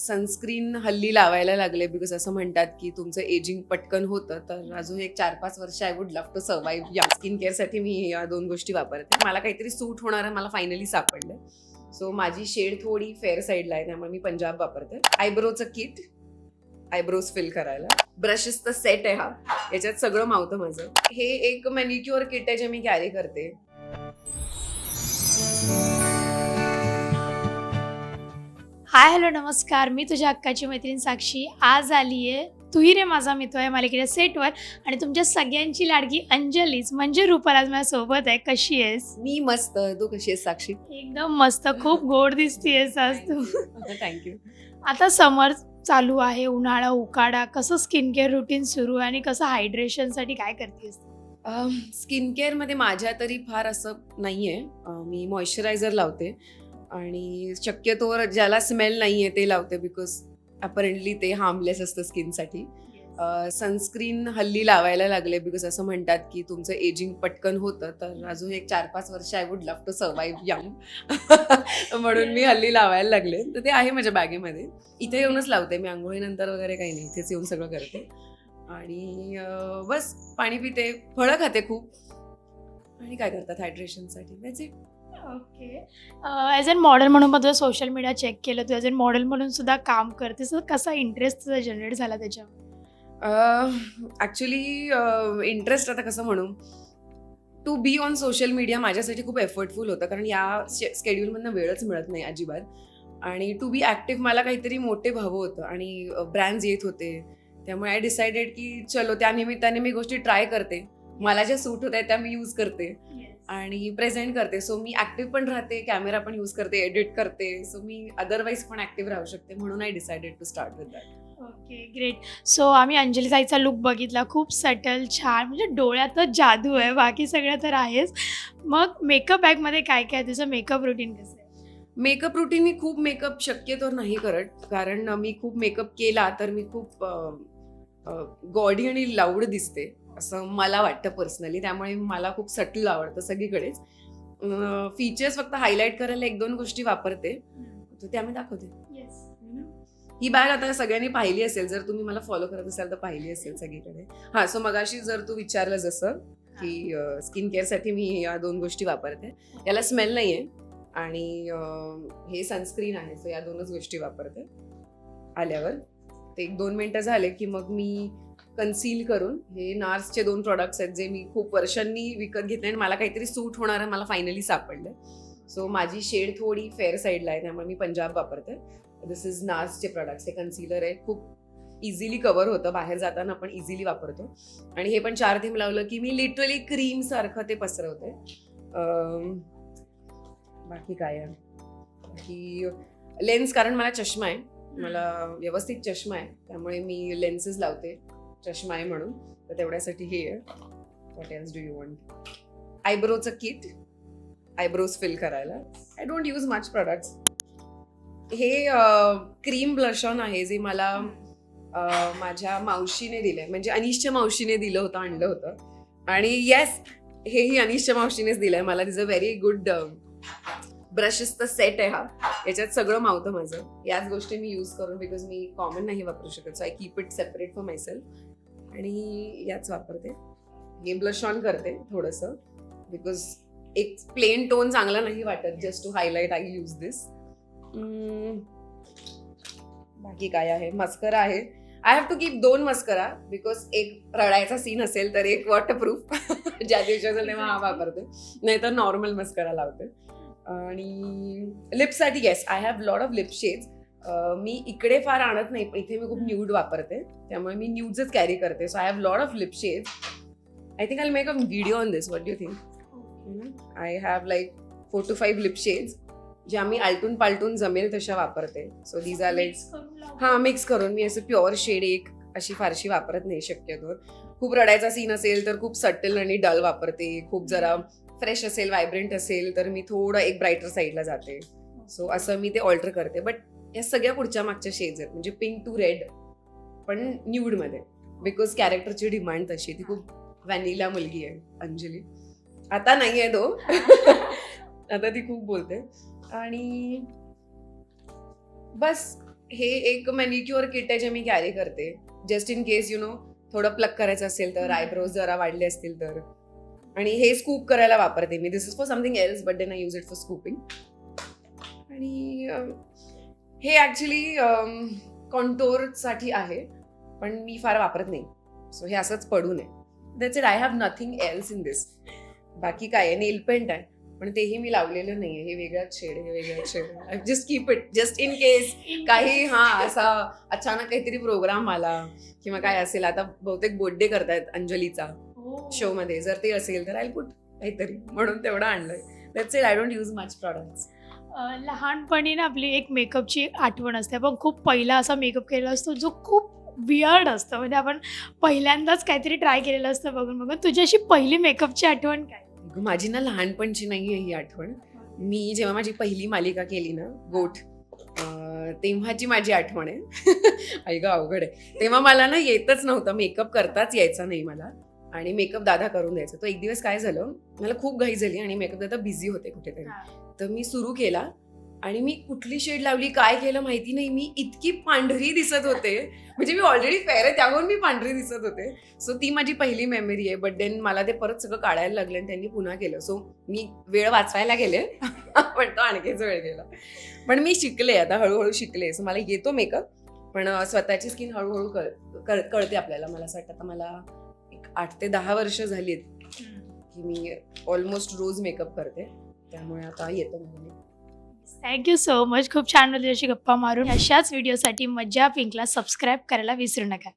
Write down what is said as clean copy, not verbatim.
Sunscreen हल्ली लावायला लागले बिकॉज असं म्हणतात की तुमचं एजिंग पटकन होतं. तर अजून एक 4-5 वर्ष I would love to survive या स्किन केअरसाठी मी या 2 गोष्टी वापरते. मला काहीतरी सूट होणारं मला फायनली सापडलं. सो माझी शेड थोडी फेअर साईडला आहे, त्यामुळे मी पंजाब वापरते. आयब्रोचं किट, आयब्रोज फिल करायला. ब्रशेसचा सेट आहे हा, याच्यात सगळं मावतं माझं. हे एक मॅनिक्युअर किट आहे जे मी कॅरी करते. हाय हॅलो नमस्कार, मी तुझ्या हक्काची मैत्रीण साक्षी आज आली आहे तूही रे माझा मित्र आहे मालिकेच्या सेटवर आणि तुमच्या सगळ्यांची लाडकी अंजलीच म्हणजे रुपाल आज माझ्यासोबत आहे. कशी आहेस? मी मस्त. तू कशी आहेस साक्षी? एकदम मस्त, खूप गोड दिसतीयस आज तू. थँक्यू. आता समर चालू आहे, उन्हाळा उकाडा, कसं स्किन केअर रुटीन सुरू आहे आणि कसं हायड्रेशनसाठी काय करतेस? स्किन केअरमध्ये माझ्या तरी फार असं नाही आहे. मी मॉइश्चरायझर लावते आणि शक्यतोवर ज्याला स्मेल नाही आहे ते लावते बिकॉज अपरेंटली ते हार्मलेस असतं स्किनसाठी. सनस्क्रीन हल्ली लावायला लागले बिकॉज असं म्हणतात की तुमचं एजिंग पटकन होतं. तर अजून एक 4-5 वर्ष I would love to survive young म्हणून मी हल्ली लावायला लागले. तर ते आहे माझ्या बॅगेमध्ये. इथे येऊनच लावते मी, आंघोळीनंतर वगैरे काही नाही, इथेच येऊन सगळं करते. आणि बस पाणी पिते, फळं खाते खूप. आणि काय करतात हायड्रेशनसाठी, that's it. Okay. As an model म्हणून पण तुझं सोशल मीडिया चेक केलं, तू ॲज अन मॉडेल म्हणून सुद्धा काम करतेस, तर कसा इंटरेस्ट तुझा जनरेट झाला त्याच्यावर? ॲक्च्युली इंटरेस्ट आता कसं म्हणू, to be on social media माझ्यासाठी खूप एफर्टफुल होतं, कारण या स्केड्यूलमधनं वेळच मिळत नाही अजिबात. आणि टू बी ॲक्टिव्ह मला काहीतरी मोठे हवं होतं आणि ब्रँड्स येत होते, त्यामुळे आय डिसाइडेड की चलो त्या निमित्ताने मी गोष्टी ट्राय करते, मला ज्या सूट होत आहेत त्या मी यूज करते आणि प्रेझेंट करते. सो मी ॲक्टिव्ह पण राहते, कॅमेरा पण यूज करते, एडिट करते. सो मी अदरवाईज पण ॲक्टिव्ह राहू शकते, म्हणून I decided to start with that. Okay, great. So आम्ही अंजली ताईचा लुक बघितला, खूप सटल, छान, म्हणजे डोळ्यातच जादू आहे, बाकी सगळं तर आहेच. मग मेकअप बॅगमध्ये काय काय तुझं मेकअप रुटीन कसं आहे? मेकअप रुटीन मी खूप मेकअप शक्यतो नाही करत, कारण मी खूप मेकअप केला तर मी खूप गॉडी आणि लाऊड दिसते असं मला वाटतं पर्सनली. त्यामुळे मला खूप सटल आवडतं सगळीकडेच. फीचर्स फक्त हायलाईट करायला 1-2 गोष्टी वापरते, तर त्या मी दाखवते. ही बॅग आता सगळ्यांनी पाहिली असेल, जर तुम्ही मला फॉलो करत असाल तर पाहिली असेल सगळीकडे. हां, सो मगाशी जर तू विचारलं जसं की स्किन केअरसाठी मी या 2 गोष्टी वापरते. याला स्मेल नाही आहे आणि हे सनस्क्रीन आहे, सो या 2च गोष्टी वापरते. आल्यावर ते 1-2 मिनटं झाले की मग मी कन्सील करून, हे नार्सचे 2 प्रॉडक्ट्स आहेत जे मी खूप वर्षांनी विकत घेतले आणि मला काहीतरी सूट होणारं मला फायनली सापडलं. सो माझी शेड थोडी फेअर साईडला आहे, त्यामुळे मी पंजाब वापरते. दिस इज नार्सचे प्रॉडक्ट्स. हे कन्सिलर आहे, खूप इझिली कव्हर होतं, बाहेर जाताना पण इझिली वापरतो. आणि हे पण 4 थेंब लावलं की मी लिटरली क्रीम सारखं ते पसरवते. बाकी काय आहे, बाकी लेन्स, कारण मला चष्मा आहे, मला व्यवस्थित चष्मा आहे, त्यामुळे मी लेन्सेस लावते चष्मा आहे म्हणून. तर तेवढ्यासाठी हे आहे. What else do you want? आयब्रोचं किट, आयब्रोज फिल करायला. I don't use much products. हे क्रीम ब्लश ऑन आहे जे मला माझ्या मावशीने दिलंय, म्हणजे अनिशच्या मावशीने दिलं होतं, आणलं होतं. आणि येस, हेही अनिशच्या मावशीनेच दिलंय मला. दिस अ व्हेरी गुड ब्रशेसचा सेट आहे हा, याच्यात सगळं मावतं माझं. याच गोष्टी मी यूज करून, बिकॉज मी कॉमन नाही वापरू शकत, so I keep it separate for myself आणि याच वापरते. हे ब्लश ऑन करते थोडंसं, बिकॉज एक प्लेन टोन चांगला नाही वाटत. Just to highlight I use this. बाकी काय आहे, मस्करा आहे. I have to keep 2 mascara, because एक रडायचा सीन असेल तर एक वॉटरप्रूफ ज्या दिवशी असेल तेव्हा हा वापरते, नाही तर नॉर्मल मस्करा लावते. आणि लिप्ससाठी yes, I have lot of lip shades. मी इकडे फार आणत नाही, पण इथे मी खूप न्यूड वापरते, त्यामुळे मी न्यूडच कॅरी करते. So I have lot of lip shades. I think I make a video on this. What do you think? I have like 4 to 5 lip shades ज्या मी आलटून पालटून जमेल तशा वापरते. सो दीज आर लाईक, हां, मिक्स करून. मी असं प्युअर शेड एक अशी फारशी वापरत नाही शक्यतो. खूप रडायचा सीन असेल तर खूप सटल आणि डल वापरते. खूप जरा फ्रेश असेल, व्हायब्रंट असेल तर मी थोडं एक ब्राईटर साईडला जाते. सो असं मी ते ऑल्टर करते. बट या सगळ्या पुढच्या मागच्या शेड्स आहेत, म्हणजे पिंक टू रेड पण न्यूडमध्ये, बिकॉज कॅरेक्टरची डिमांड तशी. ती खूप व्हॅनिला मुलगी आहे अंजली. आता नाही आहे तो आता ती खूप बोलते. आणि बस हे एक मॅनिक्युअर किट आहे जे मी कॅरी करते जस्ट इन केस थोडं प्लग करायचं असेल तर, आयब्रोज जरा वाढले असतील तर. आणि हे स्कूप करायला वापरते मी. This is for something else but then I use it for scooping. आणि हे ॲक्च्युली कॉन्टोरसाठी आहे पण मी फार वापरत नाही. सो हे असंच पडू नये. That's it. I have nothing else in this. बाकी काय आहे, नेल पेंट आहे पण तेही मी लावलेलं नाहीये. हे वेगळाच शेड, हे वेगळाच shade. I just keep it just in case काही असा अचानक काहीतरी प्रोग्राम आला किंवा काय असेल. आता बहुतेक बर्थडे करतायत अंजलीचा शो मध्ये, जर ते असेल तर आय पुट काहीतरी, म्हणून तेवढं आणलंय. That's it. I don't use much products. लहानपणी ना आपली एक मेकअपची आठवण असते. आपण खूप पहिला असा मेकअप केलेला असतो जो खूप वियर्ड असतं, म्हणजे आपण पहिल्यांदाच काहीतरी ट्राय केलेलं असतं बघून बघून. तुझी अशी पहिली मेकअपची आठवण काय? माझी ना लहानपणची नाहीये ही आठवण. मी जेव्हा माझी पहिली मालिका केली ना, गोठ, तेव्हाची माझी आठवण आहे. आई ग अवघड आहे. तेव्हा मला ना येतच नव्हतं, मेकअप करताच यायचा नाही मला. आणि मेकअप दादा करून द्यायचा. तो एक दिवस काय झालं, मला खूप घाई झाली आणि मेकअप दादा बिझी होते कुठेतरी. तर मी सुरू केला आणि मी कुठली शेड लावली, काय केलं माहिती नाही. मी इतकी पांढरी दिसत होते, म्हणजे मी ऑलरेडी फेअर आहे त्याहून मी पांढरी दिसत होते. सो ती माझी पहिली मेमरी आहे. बट देन मला ते परत सगळं काढायला लागलं आणि त्यांनी पुन्हा केलं. सो मी वेळ वाचवायला गेले पण तो आणखीच वेळ गेला. पण मी शिकले, आता हळूहळू शिकले. सो मला येतो मेकअप, पण स्वतःची स्किन हळूहळू कळते आपल्याला. मला असं वाटतं आता मला 8 ते 10 वर्ष झाली आहेत की मी ऑलमोस्ट रोज मेकअप करते, त्यामुळे आता येतं मला. Thank you so much. खूप छान वाटलं तुझ्याशी गप्पा मारून. अशाच व्हिडिओसाठी मज्जा पिंकला सबस्क्राईब करायला विसरू नका.